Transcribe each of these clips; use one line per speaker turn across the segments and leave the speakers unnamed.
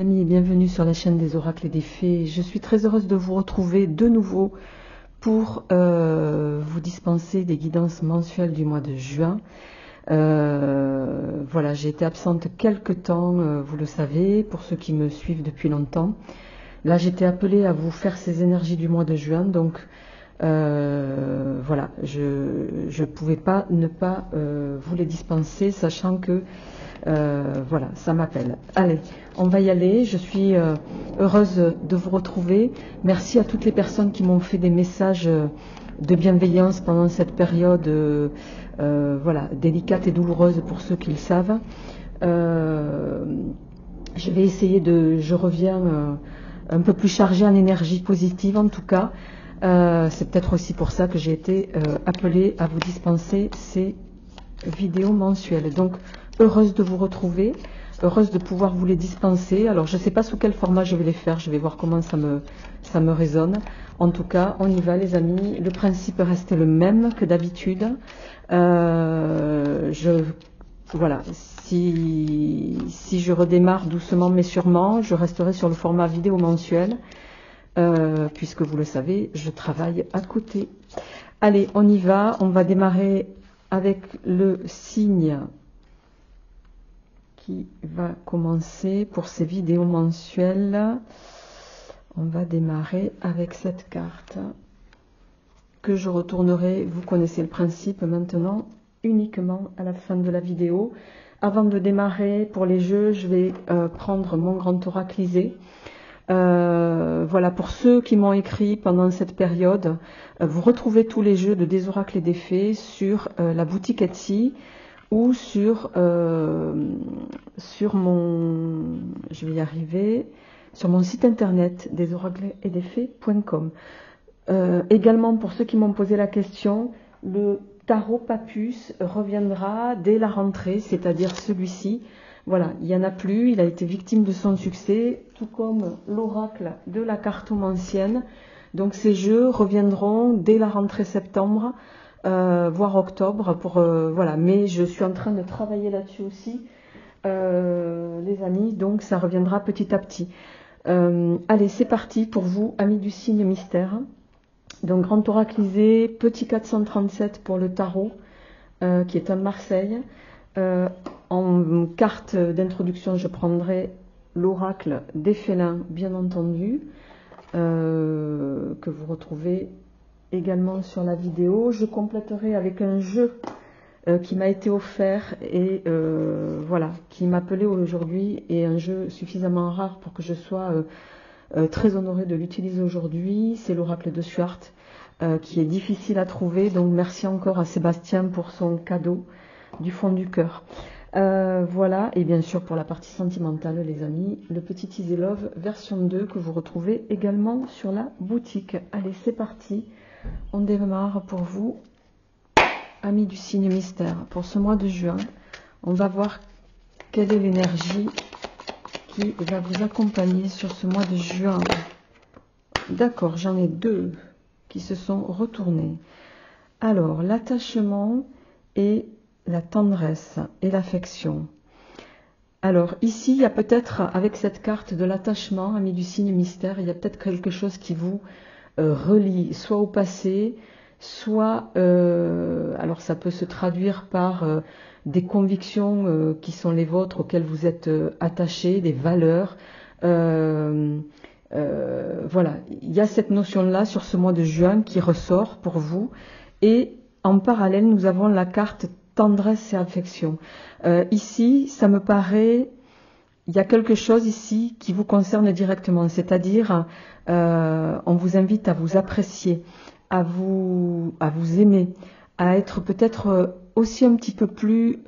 Amis et bienvenue sur la chaîne des oracles et des fées. Je suis très heureuse de vous retrouver de nouveau pour vous dispenser des guidances mensuelles du mois de juin. Voilà, j'ai été absente quelque temps, vous le savez, pour ceux qui me suivent depuis longtemps. Là, j'étais appelée à vous faire ces énergies du mois de juin, donc voilà, je ne pouvais pas ne pas vous les dispenser, sachant que voilà, ça m'appelle. Allez, on va y aller. Je suis heureuse de vous retrouver. Merci à toutes les personnes qui m'ont fait des messages de bienveillance pendant cette période voilà, délicate et douloureuse pour ceux qui le savent. Je vais essayer je reviens un peu plus chargée en énergie positive en tout cas. C'est peut-être aussi pour ça que j'ai été appelée à vous dispenser ces vidéos mensuelles. Donc, heureuse de vous retrouver, heureuse de pouvoir vous les dispenser. Alors, je ne sais pas sous quel format je vais les faire, je vais voir comment ça me résonne. En tout cas, on y va les amis. Le principe reste le même que d'habitude. Voilà, si je redémarre doucement mais sûrement, je resterai sur le format vidéo mensuel. Puisque vous le savez, je travaille à côté. Allez, on y va. On va démarrer avec le signe qui va commencer pour ces vidéos mensuelles. On va démarrer avec cette carte que je retournerai. Vous connaissez le principe maintenant, uniquement à la fin de la vidéo. Avant de démarrer pour les jeux, je vais prendre mon grand oraclisé. Voilà, pour ceux qui m'ont écrit pendant cette période, vous retrouvez tous les jeux de Des Oracles et des Fées sur la boutique Etsy ou sur mon, je vais y arriver, sur mon site internet desoraclesetdesfées.com. Également, pour ceux qui m'ont posé la question, le tarot Papus reviendra dès la rentrée, c'est-à-dire celui-ci. Voilà, il n'y en a plus, il a été victime de son succès, tout comme l'oracle de la cartomancienne. Donc ces jeux reviendront dès la rentrée septembre, voire octobre. Voilà, mais je suis en train de travailler là-dessus aussi, les amis, donc ça reviendra petit à petit. Allez, c'est parti pour vous, amis du signe mystère. Donc grand oraclisé, petit 437 pour le tarot, qui est un Marseille. En carte d'introduction, je prendrai l'oracle des félins, bien entendu, que vous retrouvez également sur la vidéo. Je compléterai avec un jeu qui m'a été offert et voilà, qui m'appelait aujourd'hui, et un jeu suffisamment rare pour que je sois très honorée de l'utiliser aujourd'hui. C'est l'oracle de Suart, qui est difficile à trouver, donc merci encore à Sébastien pour son cadeau du fond du cœur. Voilà, et bien sûr pour la partie sentimentale les amis, le petit Easy Love version 2 que vous retrouvez également sur la boutique. Allez, c'est parti, on démarre pour vous, amis du signe mystère. Pour ce mois de juin, on va voir quelle est l'énergie qui va vous accompagner sur ce mois de juin. D'accord, j'en ai deux qui se sont retournés. Alors, l'attachement et la tendresse et l'affection. Alors ici, il y a peut-être, avec cette carte de l'attachement, ami du signe mystère, il y a peut-être quelque chose qui vous relie, soit au passé, soit, alors ça peut se traduire par des convictions qui sont les vôtres, auxquelles vous êtes attachés, des valeurs. Voilà, il y a cette notion-là sur ce mois de juin qui ressort pour vous. Et en parallèle, nous avons la carte tendresse et affection. Ici, ça me paraît, il y a quelque chose ici qui vous concerne directement, c'est-à-dire on vous invite à vous apprécier, à vous aimer, à être peut-être aussi un petit peu plus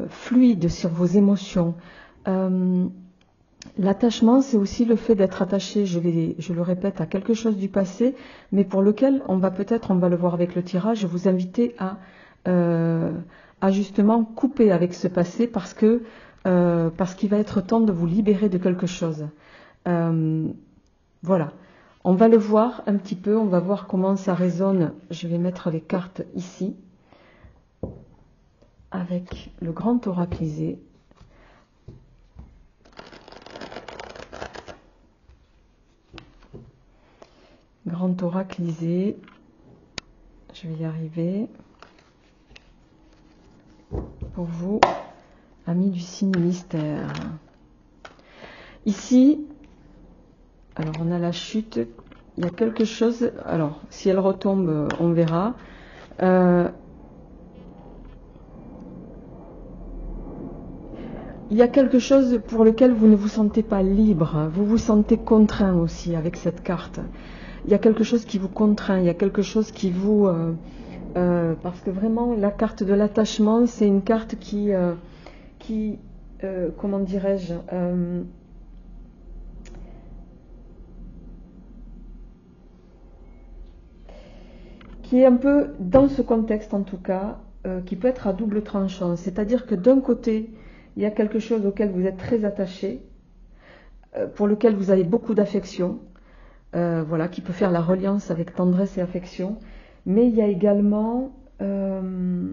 fluide sur vos émotions. L'attachement, c'est aussi le fait d'être attaché, je le répète, à quelque chose du passé, mais pour lequel on va le voir avec le tirage, vous inviter à justement couper avec ce passé parce qu'il va être temps de vous libérer de quelque chose. Voilà, on va le voir un petit peu, on va voir comment ça résonne. Je vais mettre les cartes ici, avec le grand oraclisé. grand oracle lisé. Je vais y arriver. Pour vous, amis du signe mystère. Ici, alors on a la chute. Il y a quelque chose. Alors, si elle retombe, on verra. Il y a quelque chose pour lequel vous ne vous sentez pas libre, vous vous sentez contraint aussi avec cette carte. Il y a quelque chose qui vous contraint, il y a quelque chose qui vous... parce que vraiment, la carte de l'attachement, c'est une carte qui comment dirais-je, qui est un peu, dans ce contexte en tout cas, qui peut être à double tranchant. C'est-à-dire que d'un côté, il y a quelque chose auquel vous êtes très attaché, pour lequel vous avez beaucoup d'affection, voilà, qui peut faire la reliance avec tendresse et affection. Mais il y a également, je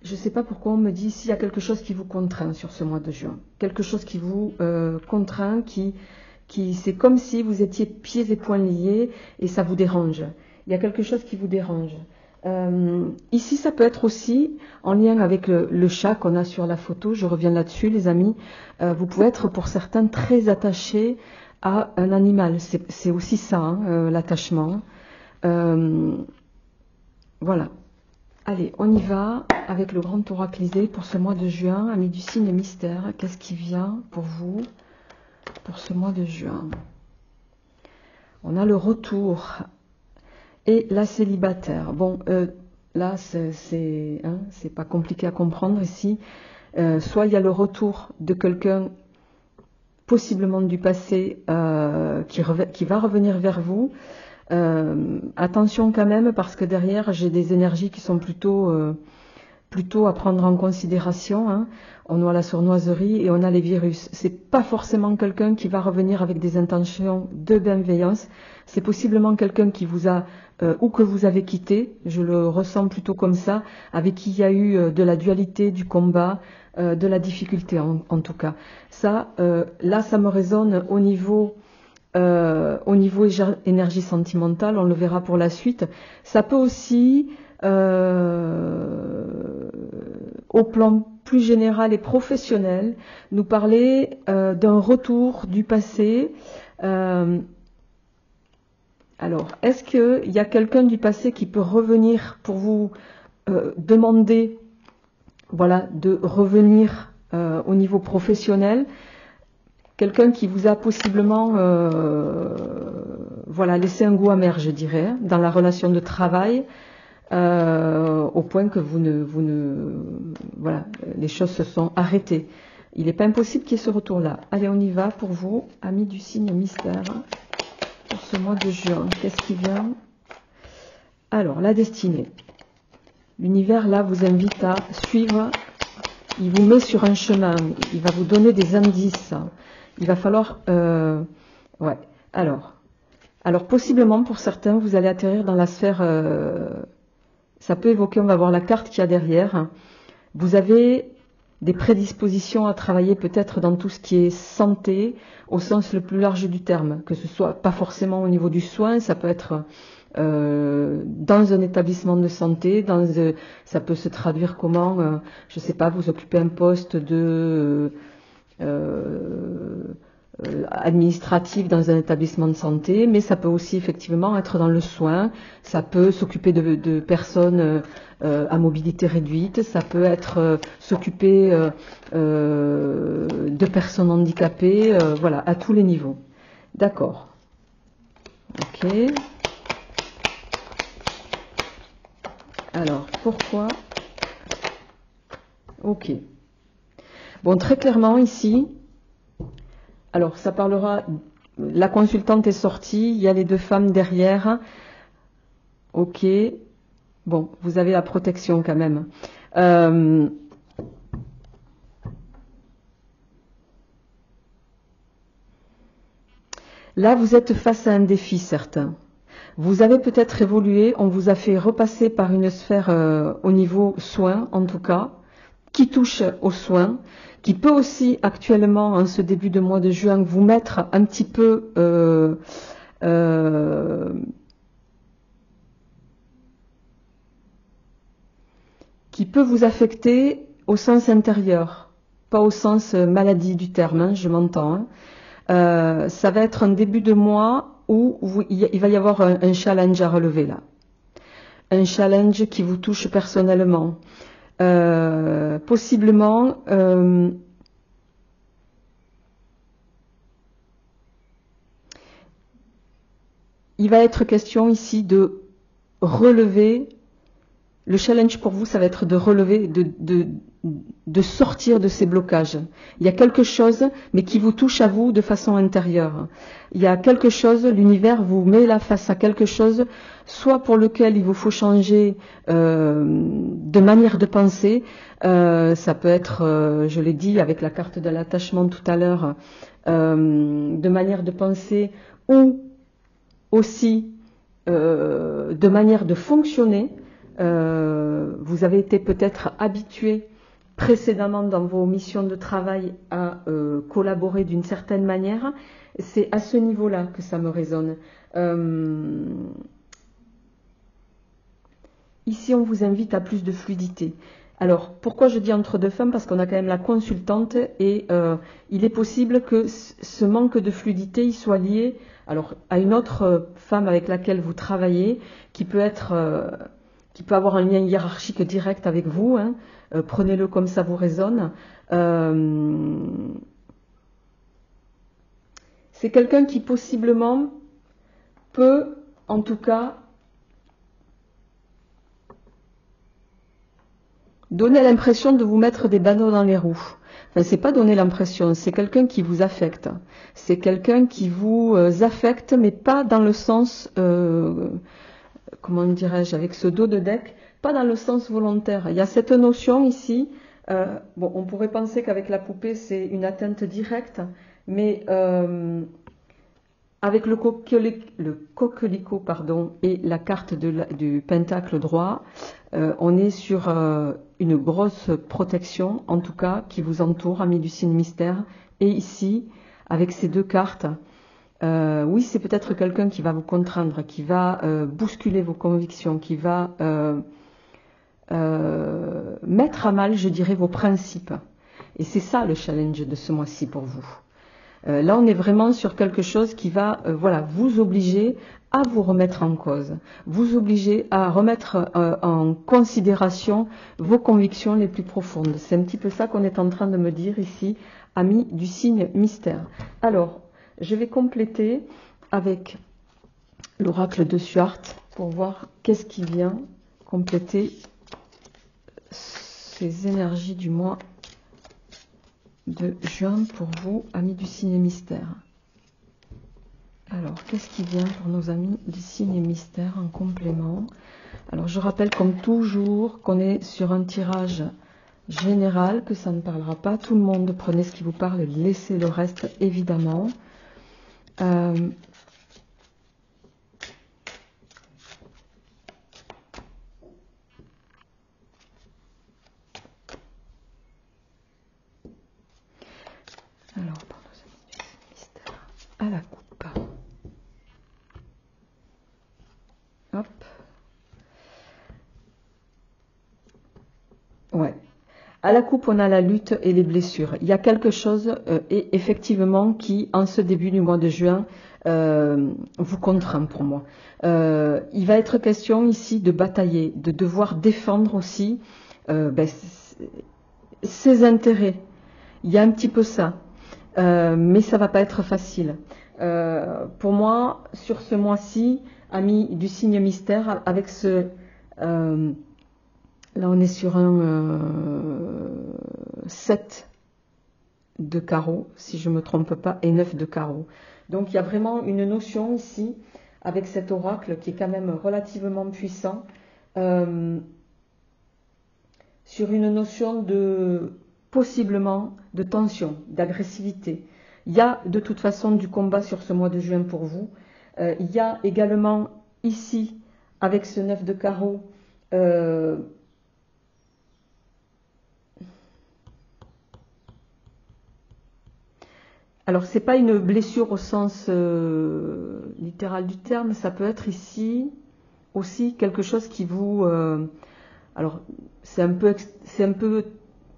ne sais pas pourquoi on me dit s'il y a quelque chose qui vous contraint sur ce mois de juin. Quelque chose qui vous contraint, c'est comme si vous étiez pieds et poings liés et ça vous dérange. Il y a quelque chose qui vous dérange. Ici, ça peut être aussi en lien avec le chat qu'on a sur la photo. Je reviens là-dessus, les amis. Vous pouvez être pour certains très attachés à un animal. C'est aussi ça, hein, l'attachement. Voilà. Allez, on y va avec le grand oracle lisé pour ce mois de juin. Amis du signe mystère, qu'est-ce qui vient pour vous pour ce mois de juin? On a le retour et la célibataire. Bon, là, c'est pas compliqué à comprendre ici. Soit il y a le retour de quelqu'un, possiblement du passé, qui va revenir vers vous. Attention quand même, parce que derrière, j'ai des énergies qui sont plutôt à prendre en considération. Hein. On a la sournoiserie et on a les virus. C'est pas forcément quelqu'un qui va revenir avec des intentions de bienveillance. C'est possiblement quelqu'un qui vous a ou que vous avez quitté. Je le ressens plutôt comme ça, avec qui il y a eu de la dualité, du combat, de la difficulté en tout cas. Ça, là, ça me résonne au niveau énergie sentimentale. On le verra pour la suite. Ça peut aussi au plan plus général et professionnel, nous parler d'un retour du passé. Alors, est-ce qu'il y a quelqu'un du passé qui peut revenir pour vous demander, voilà, de revenir au niveau professionnel? Quelqu'un qui vous a possiblement voilà, laissé un goût amer, je dirais, dans la relation de travail. Au point que voilà, les choses se sont arrêtées. Il n'est pas impossible qu'il y ait ce retour-là. Allez, on y va pour vous, amis du signe mystère, pour ce mois de juin. Qu'est-ce qui vient? Alors, la destinée. L'univers, là, vous invite à suivre. Il vous met sur un chemin. Il va vous donner des indices. Il va falloir... ouais. Alors, possiblement, pour certains, vous allez atterrir dans la sphère... ça peut évoquer, on va voir la carte qu'il y a derrière. Vous avez des prédispositions à travailler peut-être dans tout ce qui est santé, au sens le plus large du terme, que ce soit pas forcément au niveau du soin, ça peut être dans un établissement de santé, ça peut se traduire comment, je sais pas, vous occupez un poste de... administrative dans un établissement de santé, mais ça peut aussi effectivement être dans le soin, ça peut s'occuper de personnes à mobilité réduite, ça peut être s'occuper de personnes handicapées, voilà, à tous les niveaux. D'accord. Ok. Alors, pourquoi? Ok. Bon, très clairement ici, alors, ça parlera, la consultante est sortie, il y a les deux femmes derrière. Ok. Bon, vous avez la protection quand même. Là, vous êtes face à un défi certain. Vous avez peut-être évolué, on vous a fait repasser par une sphère au niveau soins, en tout cas, qui touche aux soins, qui peut aussi actuellement, en ce début de mois de juin, vous mettre un petit peu qui peut vous affecter au sens intérieur, pas au sens maladie du terme, hein, je m'entends. Hein. Ça va être un début de mois où il va y avoir un challenge à relever là. Un challenge qui vous touche personnellement. Possiblement, il va être question ici de relever. Le challenge pour vous, ça va être de relever, de sortir de ces blocages. Il y a quelque chose, mais qui vous touche à vous de façon intérieure. Il y a quelque chose, l'univers vous met là face à quelque chose, soit pour lequel il vous faut changer de manière de penser. Ça peut être, je l'ai dit avec la carte de l'attachement tout à l'heure, de manière de penser ou aussi de manière de fonctionner. Vous avez été peut-être habitué précédemment dans vos missions de travail à collaborer d'une certaine manière. C'est à ce niveau-là que ça me résonne. Ici, on vous invite à plus de fluidité. Alors, pourquoi je dis entre deux femmes? Parce qu'on a quand même la consultante et il est possible que ce manque de fluidité il soit lié alors, à une autre femme avec laquelle vous travaillez qui peut être... qui peut avoir un lien hiérarchique direct avec vous, hein. Prenez-le comme ça vous résonne. C'est quelqu'un qui possiblement peut, en tout cas, donner l'impression de vous mettre des bâtons dans les roues. Enfin, c'est pas donner l'impression, c'est quelqu'un qui vous affecte. C'est quelqu'un qui vous affecte, mais pas dans le sens... comment dirais-je, avec ce dos de deck, pas dans le sens volontaire. Il y a cette notion ici, bon, on pourrait penser qu'avec la poupée, c'est une atteinte directe, mais avec le coquelicot pardon, et la carte du pentacle droit, on est sur une grosse protection, en tout cas, qui vous entoure, amis du signe mystère. Et ici, avec ces deux cartes, oui, c'est peut-être quelqu'un qui va vous contraindre, qui va bousculer vos convictions, qui va mettre à mal, je dirais, vos principes. Et c'est ça le challenge de ce mois-ci pour vous. Là, on est vraiment sur quelque chose qui va voilà, vous obliger à vous remettre en cause, vous obliger à remettre en considération vos convictions les plus profondes. C'est un petit peu ça qu'on est en train de me dire ici, amis du signe mystère. Alors, je vais compléter avec l'oracle de Suart pour voir qu'est-ce qui vient compléter ces énergies du mois de juin pour vous, amis du signe mystère. Alors, qu'est-ce qui vient pour nos amis du signe mystère en complément? Alors, je rappelle comme toujours qu'on est sur un tirage général, que ça ne parlera pas à tout le monde. Prenez ce qui vous parle et laissez le reste, évidemment. Alors, pour nos amis du signe mystère, à la coupe. Hop. Ouais. À la coupe, on a la lutte et les blessures. Il y a quelque chose, et effectivement, qui, en ce début du mois de juin, vous contraint pour moi. Il va être question ici de batailler, de devoir défendre aussi ses intérêts. Il y a un petit peu ça, mais ça va pas être facile. Pour moi, sur ce mois-ci, amis du signe mystère, avec ce... là, on est sur un 7 de carreau, si je ne me trompe pas, et 9 de carreau. Donc, il y a vraiment une notion ici, avec cet oracle, qui est quand même relativement puissant, sur une notion de, possiblement, de tension, d'agressivité. Il y a de toute façon du combat sur ce mois de juin pour vous. Il y a également ici, avec ce 9 de carreau, Alors, c'est pas une blessure au sens littéral du terme, ça peut être ici aussi quelque chose qui vous... alors, c'est un peu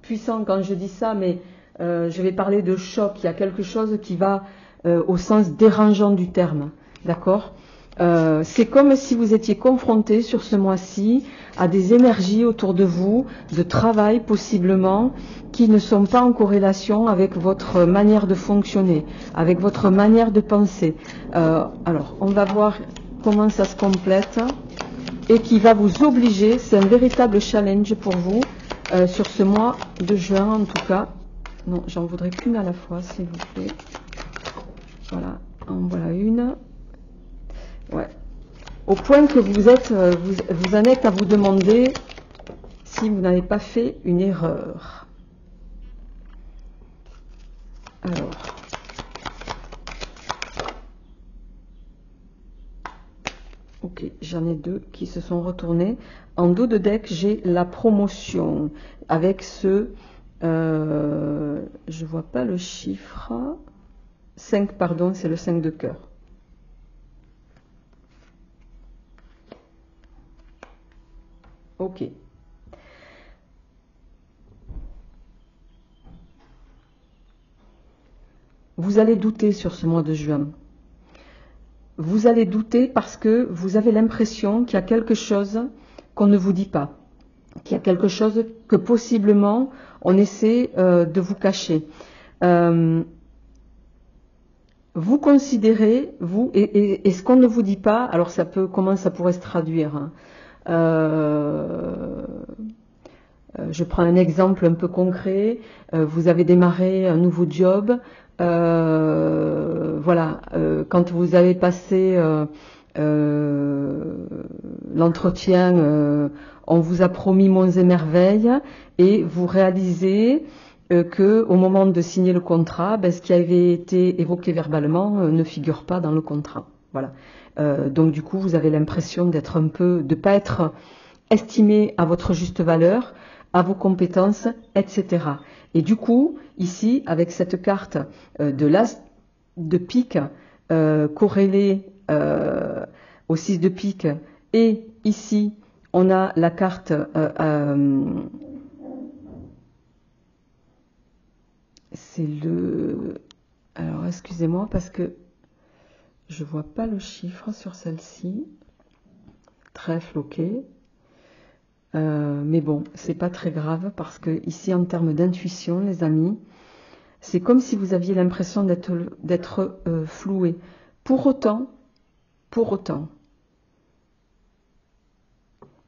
puissant quand je dis ça, mais je vais parler de choc. Il y a quelque chose qui va au sens dérangeant du terme, d'accord? C'est comme si vous étiez confronté sur ce mois-ci à des énergies autour de vous, de travail possiblement, qui ne sont pas en corrélation avec votre manière de fonctionner, avec votre manière de penser. Alors, on va voir comment ça se complète et qui va vous obliger, c'est un véritable challenge pour vous sur ce mois de juin en tout cas. Non, j'en voudrais qu'une à la fois s'il vous plaît. Voilà, en voilà une. Ouais. Au point que vous en êtes à vous demander si vous n'avez pas fait une erreur. Alors. Ok, j'en ai deux qui se sont retournés. En dos de deck, j'ai la promotion avec ce... je vois pas le chiffre. 5, pardon, c'est le 5 de cœur. Ok. Vous allez douter sur ce mois de juin. Vous allez douter parce que vous avez l'impression qu'il y a quelque chose qu'on ne vous dit pas, qu'il y a quelque chose que possiblement on essaie de vous cacher. Vous considérez, vous, et ce qu'on ne vous dit pas, alors ça peut, comment ça pourrait se traduire, hein. Je prends un exemple un peu concret. Vous avez démarré un nouveau job. Voilà, quand vous avez passé l'entretien, on vous a promis monts et merveilles, et vous réalisez que au moment de signer le contrat, ce qui avait été évoqué verbalement ne figure pas dans le contrat. Voilà. Donc du coup, vous avez l'impression d'être un peu, de pas être estimé à votre juste valeur, à vos compétences, etc. Et du coup, ici, avec cette carte de l'as de pique corrélée au 6 de pique, et ici, on a la carte, c'est le... Alors, excusez-moi, parce que je vois pas le chiffre sur celle-ci. Trèfle, ok. Mais bon, c'est pas très grave parce que ici, en termes d'intuition, les amis, c'est comme si vous aviez l'impression d'être floué. Pour autant,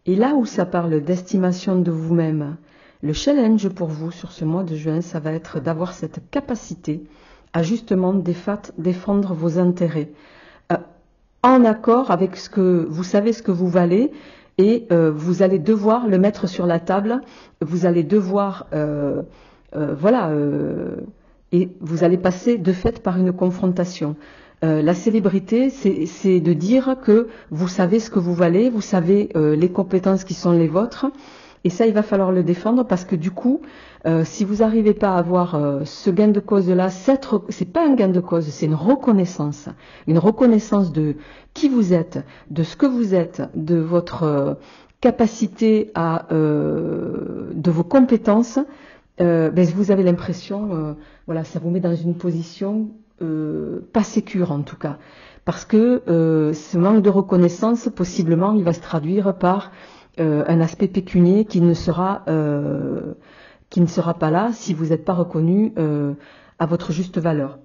et là où ça parle d'estimation de vous-même, le challenge pour vous sur ce mois de juin, ça va être d'avoir cette capacité à justement défendre vos intérêts, en accord avec ce que vous savez, ce que vous valez. Et vous allez devoir le mettre sur la table, vous allez devoir, et vous allez passer de fait par une confrontation. La célébrité, c'est de dire que vous savez ce que vous valez, vous savez les compétences qui sont les vôtres, et ça, il va falloir le défendre parce que du coup, si vous n'arrivez pas à avoir ce gain de cause-là, c'est pas un gain de cause, c'est une reconnaissance de qui vous êtes, de ce que vous êtes, de votre capacité de vos compétences. Vous avez l'impression, voilà, ça vous met dans une position pas sécure en tout cas, parce que ce manque de reconnaissance, possiblement, il va se traduire par un aspect pécunier qui ne sera pas là si vous n'êtes pas reconnu à votre juste valeur.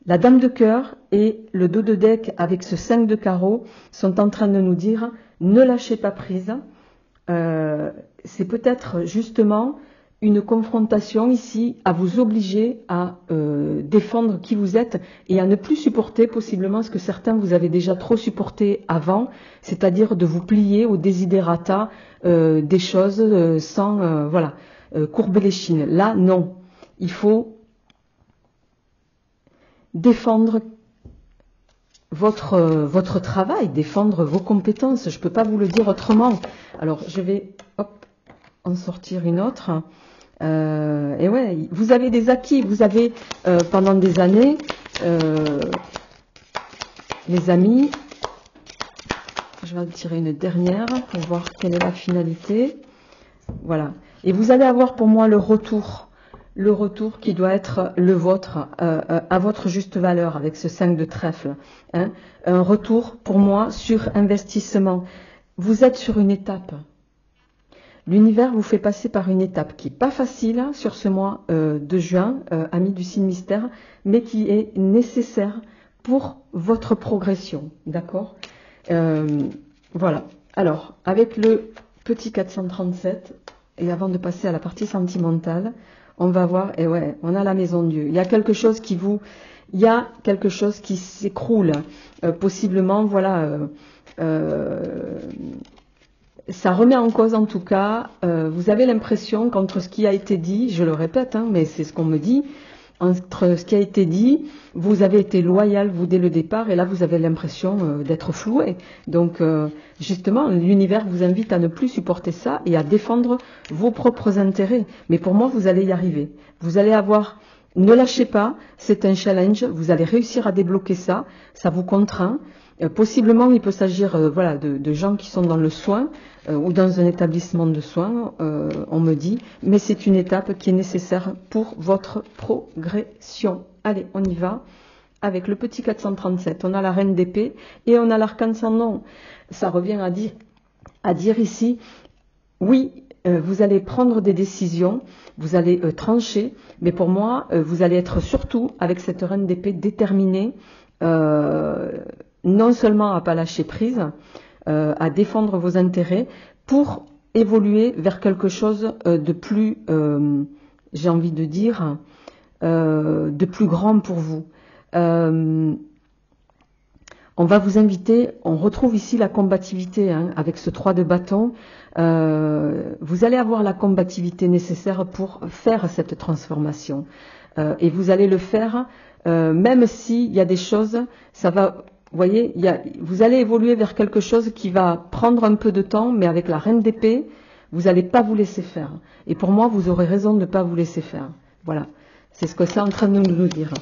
La dame de cœur et le dos de deck avec ce 5 de carreau sont en train de nous dire ne lâchez pas prise. C'est peut-être justement une confrontation ici à vous obliger à défendre qui vous êtes et à ne plus supporter possiblement ce que certains vous avez déjà trop supporté avant, c'est-à-dire de vous plier aux desiderata des choses sans courber les chines. Là, non. Il faut défendre votre travail, défendre vos compétences. Je ne peux pas vous le dire autrement. Alors, je vais en sortir une autre. Et ouais, vous avez des acquis, vous avez pendant des années, les amis, je vais en tirer une dernière pour voir quelle est la finalité. Voilà. Et vous allez avoir pour moi le retour qui doit être le vôtre, à votre juste valeur avec ce 5 de trèfle. Hein. Un retour pour moi sur investissement. Vous êtes sur une étape. L'univers vous fait passer par une étape qui n'est pas facile sur ce mois de juin, amis du signe mystère, mais qui est nécessaire pour votre progression. D'accord? Voilà. Alors, avec le petit 437, et avant de passer à la partie sentimentale, on va voir, et ouais, on a la maison de Dieu. Il y a quelque chose qui s'écroule, possiblement, voilà, ça remet en cause en tout cas, vous avez l'impression qu'entre ce qui a été dit, je le répète, hein, mais c'est ce qu'on me dit, entre ce qui a été dit, vous avez été loyal, vous, dès le départ, et là, vous avez l'impression d'être floué. Donc, justement, l'univers vous invite à ne plus supporter ça et à défendre vos propres intérêts. Mais pour moi, vous allez y arriver. Vous allez avoir... Ne lâchez pas, c'est un challenge, vous allez réussir à débloquer ça, ça vous contraint. Possiblement, il peut s'agir voilà, de gens qui sont dans le soin ou dans un établissement de soins, on me dit, mais c'est une étape qui est nécessaire pour votre progression. Allez, on y va avec le petit 437. On a la reine d'épée et on a l'arcane sans nom. Ça revient à dire ici, oui, vous allez prendre des décisions, vous allez trancher, mais pour moi, vous allez être surtout, avec cette reine d'épée, déterminée, non seulement à ne pas lâcher prise, à défendre vos intérêts, pour évoluer vers quelque chose de plus, j'ai envie de dire, de plus grand pour vous. On va vous inviter, on retrouve ici la combativité, hein, avec ce 3 de bâton. Vous allez avoir la combativité nécessaire pour faire cette transformation. Et vous allez le faire, même s'il y a des choses, ça va, vous voyez, vous allez évoluer vers quelque chose qui va prendre un peu de temps, mais avec la reine d'épée, vous n'allez pas vous laisser faire. Et pour moi, vous aurez raison de ne pas vous laisser faire. Voilà, c'est ce que c'est en train de nous dire.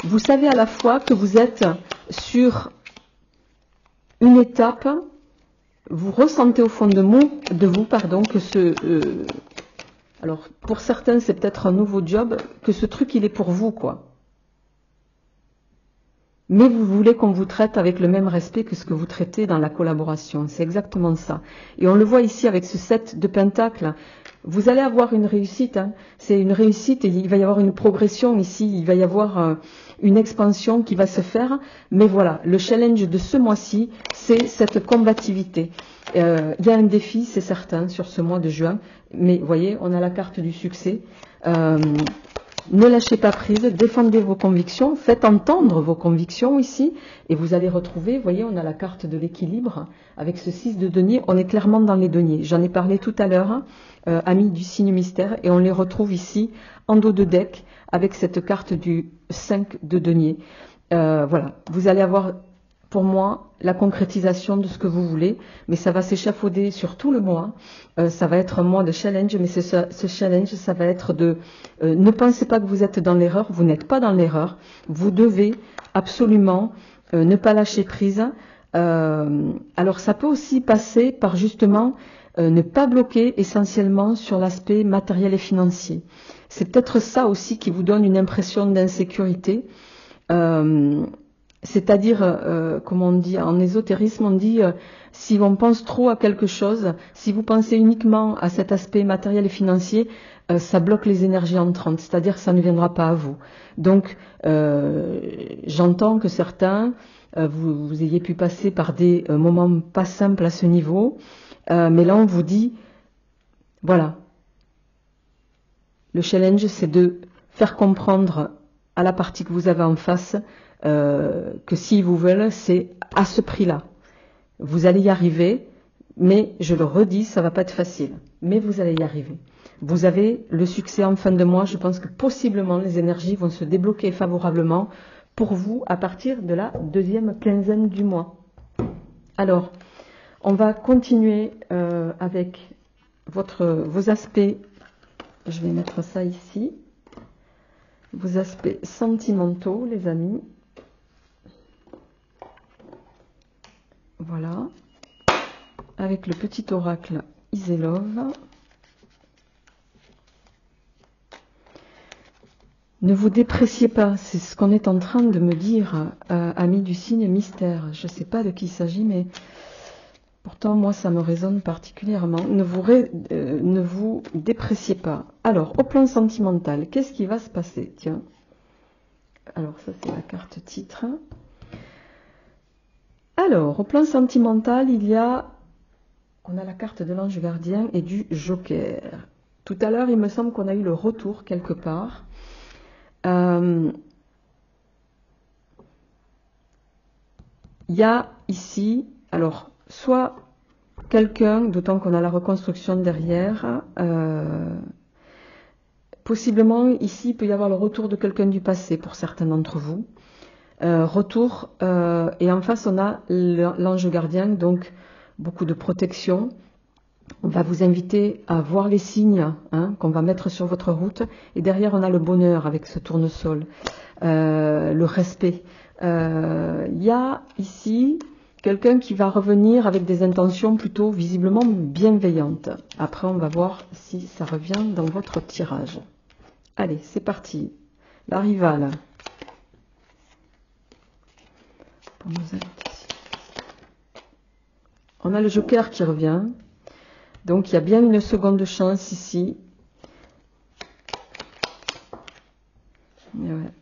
Vous savez à la fois que vous êtes sur une étape, vous ressentez au fond de vous, que alors pour certains c'est peut-être un nouveau job, que ce truc il est pour vous quoi. Mais vous voulez qu'on vous traite avec le même respect que ce que vous traitez dans la collaboration, c'est exactement ça. Et on le voit ici avec ce 7 de pentacles, vous allez avoir une réussite, hein. C'est une réussite et il va y avoir une progression ici, il va y avoir une expansion qui va se faire, mais voilà, le challenge de ce mois-ci, c'est cette combativité. Il y a un défi, c'est certain, sur ce mois de juin, mais vous voyez, on a la carte du succès. Ne lâchez pas prise, défendez vos convictions, faites entendre vos convictions ici, et vous allez retrouver, vous voyez, on a la carte de l'équilibre, avec ce 6 de denier, on est clairement dans les deniers. J'en ai parlé tout à l'heure, amis du signe mystère, et on les retrouve ici, en dos de deck, avec cette carte du 5 de denier. Voilà, vous allez avoir, pour moi, la concrétisation de ce que vous voulez, mais ça va s'échafauder sur tout le mois. Ça va être un mois de challenge, mais ce challenge, ça va être de... ne pensez pas que vous êtes dans l'erreur, vous n'êtes pas dans l'erreur. Vous devez absolument ne pas lâcher prise. Alors ça peut aussi passer par justement ne pas bloquer essentiellement sur l'aspect matériel et financier. C'est peut-être ça aussi qui vous donne une impression d'insécurité. C'est-à-dire, comme on dit en ésotérisme, on dit si on pense trop à quelque chose, si vous pensez uniquement à cet aspect matériel et financier, ça bloque les énergies entrantes, c'est-à-dire que ça ne viendra pas à vous. Donc, j'entends que certains, vous ayez pu passer par des moments pas simples à ce niveau, mais là on vous dit, voilà, le challenge c'est de faire comprendre à la partie que vous avez en face que s'ils vous veulent, c'est à ce prix-là. Vous allez y arriver, mais je le redis, ça va pas être facile. Mais vous allez y arriver. Vous avez le succès en fin de mois. Je pense que possiblement les énergies vont se débloquer favorablement pour vous à partir de la deuxième quinzaine du mois. Alors, on va continuer avec vos aspects je vais mettre ça ici. Vos aspects sentimentaux, les amis. Voilà. Avec le petit oracle Iselov. Ne vous dépréciez pas, c'est ce qu'on est en train de me dire, amis du signe mystère. Je ne sais pas de qui il s'agit, mais pourtant, moi, ça me résonne particulièrement. Ne vous dépréciez pas. Alors, au plan sentimental, qu'est-ce qui va se passer? Tiens. Alors, ça, c'est la carte titre. Alors, au plan sentimental, on a la carte de l'ange gardien et du joker. Tout à l'heure, il me semble qu'on a eu le retour quelque part. Il y a ici, alors, soit quelqu'un, d'autant qu'on a la reconstruction derrière, possiblement ici il peut y avoir le retour de quelqu'un du passé pour certains d'entre vous. Retour, et en face on a l'ange gardien, donc beaucoup de protection. On va vous inviter à voir les signes qu'on va mettre sur votre route. Et derrière, on a le bonheur avec ce tournesol, le respect. Il y a ici quelqu'un qui va revenir avec des intentions plutôt visiblement bienveillantes. Après, on va voir si ça revient dans votre tirage. Allez, c'est parti. La rivale. Pour nous inviter. On a le joker qui revient. Donc, il y a bien une seconde chance ici. Ouais.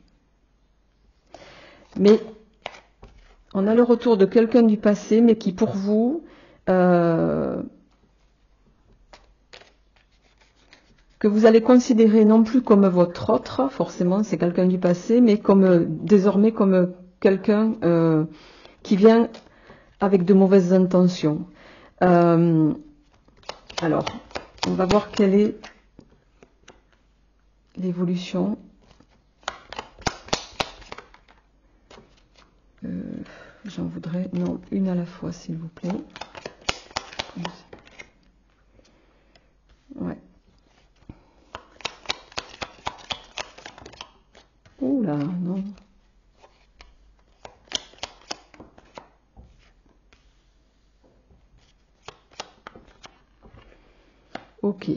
Mais, on a le retour de quelqu'un du passé, mais qui pour vous, que vous allez considérer non plus comme votre autre, forcément c'est quelqu'un du passé, mais comme désormais comme quelqu'un qui vient avec de mauvaises intentions. Alors, on va voir quelle est l'évolution. J'en voudrais, non, une à la fois, s'il vous plaît. Ouais. Oula, non. Ok.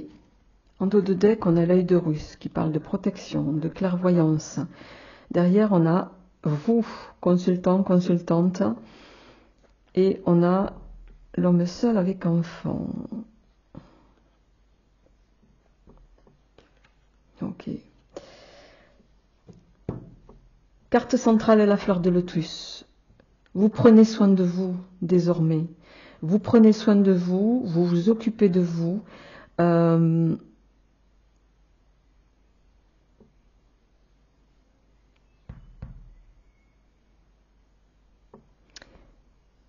En dos de deck, on a l'œil de Russe qui parle de protection, de clairvoyance. Derrière, on a vous, consultant, consultante. Et on a l'homme seul avec enfant. Ok. Carte centrale, la fleur de lotus. Vous prenez soin de vous désormais. Vous prenez soin de vous, vous vous occupez de vous.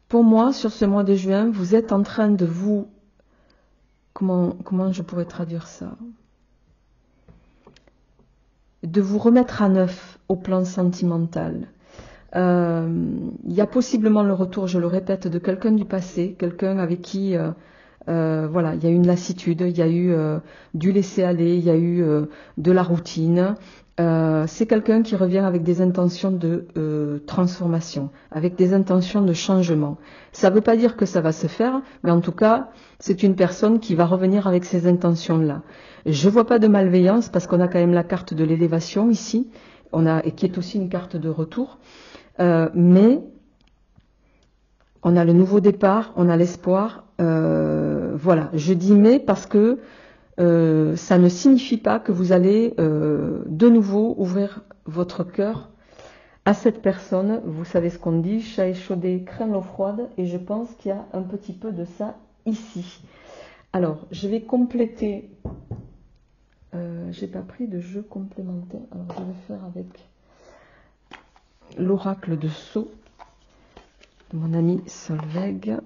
Pour moi, sur ce mois de juin, vous êtes en train de vous... Comment je pourrais traduire ça? De vous remettre à neuf au plan sentimental. Il y a possiblement le retour, je le répète, de quelqu'un du passé, quelqu'un avec qui... voilà, il y a eu une lassitude, il y a eu du laisser-aller, il y a eu de la routine. C'est quelqu'un qui revient avec des intentions de transformation, avec des intentions de changement. Ça ne veut pas dire que ça va se faire, mais en tout cas, c'est une personne qui va revenir avec ces intentions-là. Je ne vois pas de malveillance parce qu'on a quand même la carte de l'élévation ici, et qui est aussi une carte de retour. Mais on a le nouveau départ, on a l'espoir. Voilà, je dis mais parce que ça ne signifie pas que vous allez de nouveau ouvrir votre cœur à cette personne. Vous savez ce qu'on dit, chat échaudé craint l'eau froide, et je pense qu'il y a un petit peu de ça ici. Alors, je vais compléter. J'ai pas pris de jeu complémentaire, alors je vais faire avec l'oracle de Sceaux de mon ami Solveig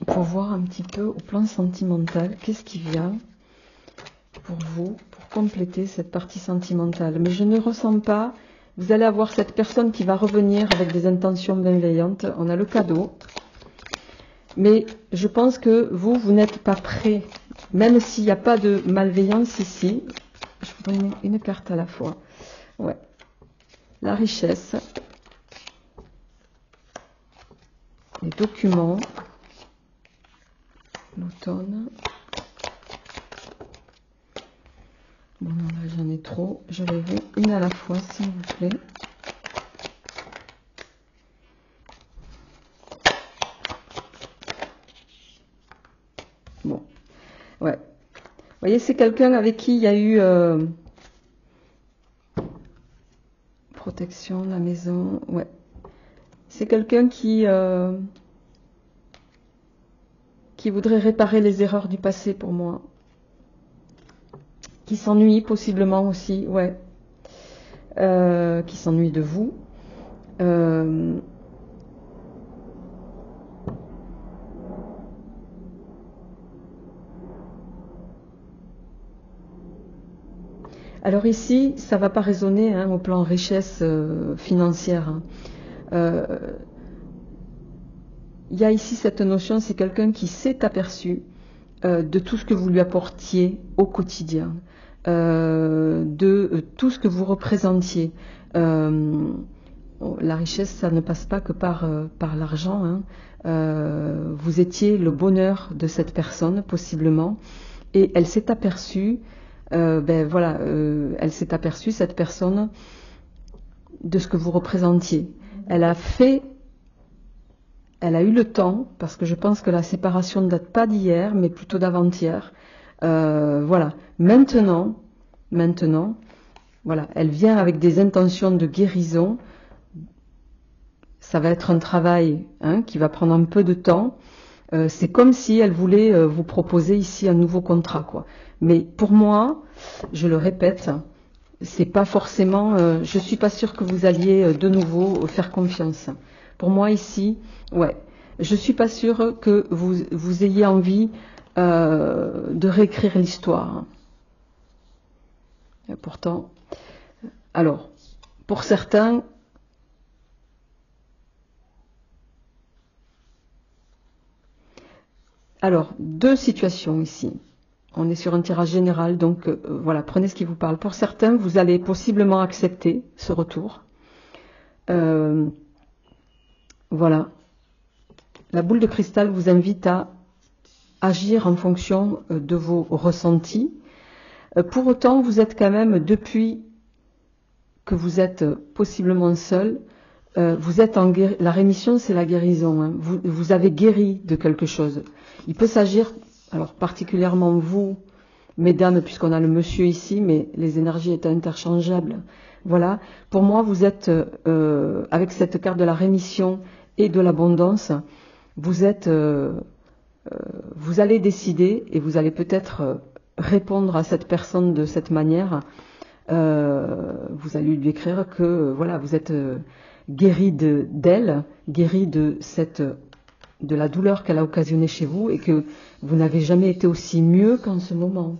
pour voir un petit peu au plan sentimental qu'est-ce qui vient pour vous, pour compléter cette partie sentimentale. Mais je ne ressens pas, vous allez avoir cette personne qui va revenir avec des intentions bienveillantes. On a le cadeau, mais je pense que vous n'êtes pas prêt, même s'il n'y a pas de malveillance ici. je voudrais une carte à la fois. Ouais. La richesse. Les documents. L'automne. Bon, là, j'en ai trop. Je les veux une à la fois, s'il vous plaît. Bon. Ouais. Vous voyez, c'est quelqu'un avec qui il y a eu protection, la maison. Ouais. C'est quelqu'un qui voudrait réparer les erreurs du passé pour moi. Qui s'ennuie possiblement aussi, ouais. Qui s'ennuie de vous. Alors ici, ça va pas résonner hein, au plan richesse financière. Hein. Il y a ici cette notion, c'est quelqu'un qui s'est aperçu de tout ce que vous lui apportiez au quotidien, de tout ce que vous représentiez. La richesse, ça ne passe pas que par l'argent. Hein. Vous étiez le bonheur de cette personne, possiblement, et elle s'est aperçue, elle s'est aperçue, cette personne, de ce que vous représentiez. Elle a eu le temps, parce que je pense que la séparation ne date pas d'hier, mais plutôt d'avant-hier. Voilà. Maintenant, voilà, elle vient avec des intentions de guérison. Ça va être un travail hein, qui va prendre un peu de temps. C'est comme si elle voulait vous proposer ici un nouveau contrat, quoi. Mais pour moi, je le répète, c'est pas forcément. Je suis pas sûre que vous alliez de nouveau faire confiance. Pour moi ici, ouais, je suis pas sûre que vous ayez envie de réécrire l'histoire. Et pourtant, alors, pour certains, alors deux situations ici. On est sur un tirage général, donc voilà, prenez ce qui vous parle. Pour certains, vous allez possiblement accepter ce retour. Voilà. La boule de cristal vous invite à agir en fonction de vos ressentis. Pour autant, vous êtes quand même, depuis que vous êtes possiblement seul, vous êtes en guérison. La rémission, c'est la guérison. Hein. Vous avez guéri de quelque chose. Il peut s'agir, alors particulièrement vous, mesdames, puisqu'on a le monsieur ici, mais les énergies étaient interchangeables. Voilà. Pour moi, vous êtes, avec cette carte de la rémission et de l'abondance, vous allez décider et vous allez peut-être répondre à cette personne de cette manière. Vous allez lui écrire que voilà, vous êtes guéri d'elle, guéri de la douleur qu'elle a occasionnée chez vous et que vous n'avez jamais été aussi mieux qu'en ce moment.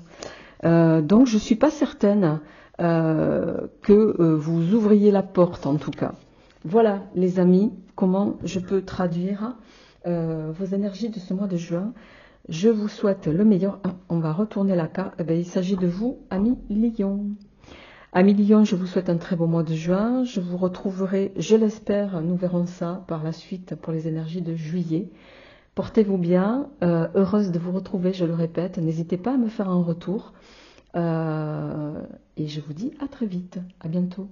Donc je suis pas certaine que vous ouvriez la porte en tout cas. Voilà les amis, comment je peux traduire vos énergies de ce mois de juin. Je vous souhaite le meilleur. On va retourner la carte. Il s'agit de vous, amis Lion. Amis Lion, je vous souhaite un très beau mois de juin. Je vous retrouverai, je l'espère, nous verrons ça par la suite pour les énergies de juillet. Portez-vous bien, heureuse de vous retrouver, je le répète. N'hésitez pas à me faire un retour. Et je vous dis à très vite. À bientôt.